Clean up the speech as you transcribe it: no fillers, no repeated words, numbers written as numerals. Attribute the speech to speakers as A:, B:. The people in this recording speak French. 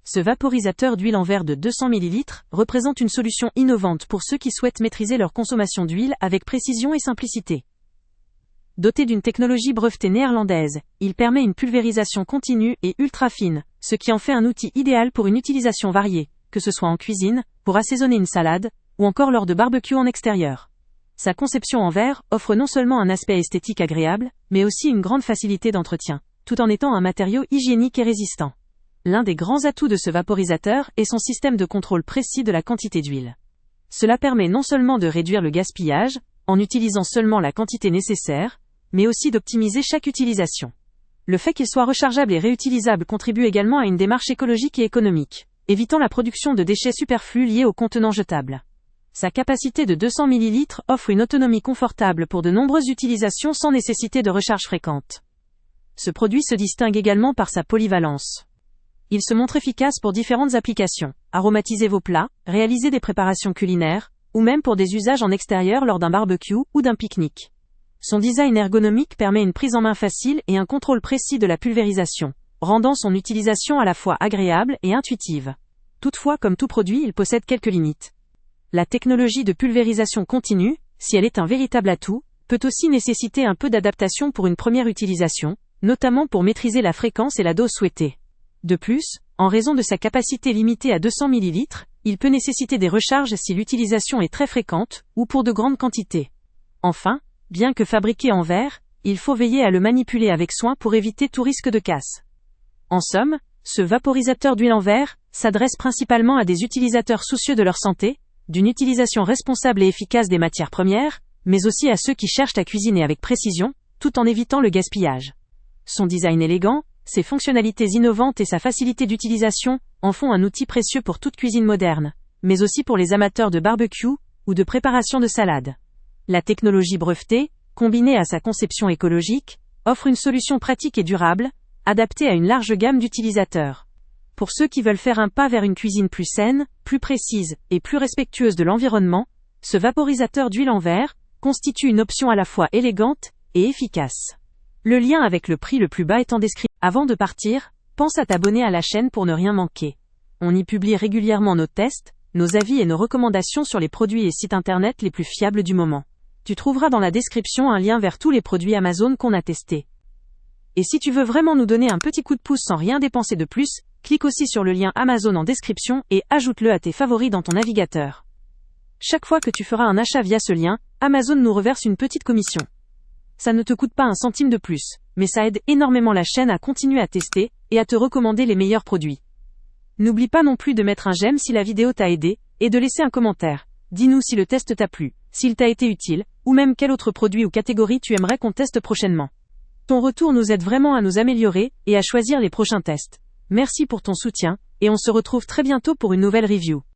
A: Ce vaporisateur d'huile en verre de 200 ml représente une solution innovante pour ceux qui souhaitent maîtriser leur consommation d'huile avec précision et simplicité. Doté d'une technologie brevetée néerlandaise, il permet une pulvérisation continue et ultra fine, ce qui en fait un outil idéal pour une utilisation variée, que ce soit en cuisine, pour assaisonner une salade, ou encore lors de barbecue en extérieur. Sa conception en verre offre non seulement un aspect esthétique agréable, mais aussi une grande facilité d'entretien, tout en étant un matériau hygiénique et résistant. L'un des grands atouts de ce vaporisateur est son système de contrôle précis de la quantité d'huile. Cela permet non seulement de réduire le gaspillage, en utilisant seulement la quantité nécessaire, mais aussi d'optimiser chaque utilisation. Le fait qu'il soit rechargeable et réutilisable contribue également à une démarche écologique et économique, évitant la production de déchets superflus liés aux contenants jetables. Sa capacité de 200 ml offre une autonomie confortable pour de nombreuses utilisations sans nécessité de recharge fréquente. Ce produit se distingue également par sa polyvalence. Il se montre efficace pour différentes applications, aromatiser vos plats, réaliser des préparations culinaires, ou même pour des usages en extérieur lors d'un barbecue ou d'un pique-nique. Son design ergonomique permet une prise en main facile et un contrôle précis de la pulvérisation, rendant son utilisation à la fois agréable et intuitive. Toutefois, comme tout produit, il possède quelques limites. La technologie de pulvérisation continue, si elle est un véritable atout, peut aussi nécessiter un peu d'adaptation pour une première utilisation, notamment pour maîtriser la fréquence et la dose souhaitée. De plus, en raison de sa capacité limitée à 200 ml, il peut nécessiter des recharges si l'utilisation est très fréquente, ou pour de grandes quantités. Enfin, bien que fabriqué en verre, il faut veiller à le manipuler avec soin pour éviter tout risque de casse. En somme, ce vaporisateur d'huile en verre s'adresse principalement à des utilisateurs soucieux de leur santé, d'une utilisation responsable et efficace des matières premières, mais aussi à ceux qui cherchent à cuisiner avec précision, tout en évitant le gaspillage. Son design élégant, ses fonctionnalités innovantes et sa facilité d'utilisation en font un outil précieux pour toute cuisine moderne, mais aussi pour les amateurs de barbecue ou de préparation de salade. La technologie brevetée, combinée à sa conception écologique, offre une solution pratique et durable, adaptée à une large gamme d'utilisateurs. Pour ceux qui veulent faire un pas vers une cuisine plus saine, plus précise et plus respectueuse de l'environnement, ce vaporisateur d'huile en verre constitue une option à la fois élégante et efficace. Le lien avec le prix le plus bas est en description. Avant de partir, pense à t'abonner à la chaîne pour ne rien manquer. On y publie régulièrement nos tests, nos avis et nos recommandations sur les produits et sites internet les plus fiables du moment. Tu trouveras dans la description un lien vers tous les produits Amazon qu'on a testés. Et si tu veux vraiment nous donner un petit coup de pouce sans rien dépenser de plus, clique aussi sur le lien Amazon en description et ajoute-le à tes favoris dans ton navigateur. Chaque fois que tu feras un achat via ce lien, Amazon nous reverse une petite commission. Ça ne te coûte pas un centime de plus, mais ça aide énormément la chaîne à continuer à tester et à te recommander les meilleurs produits. N'oublie pas non plus de mettre un j'aime si la vidéo t'a aidé, et de laisser un commentaire. Dis-nous si le test t'a plu, s'il t'a été utile, ou même quel autre produit ou catégorie tu aimerais qu'on teste prochainement. Ton retour nous aide vraiment à nous améliorer et à choisir les prochains tests. Merci pour ton soutien, et on se retrouve très bientôt pour une nouvelle review.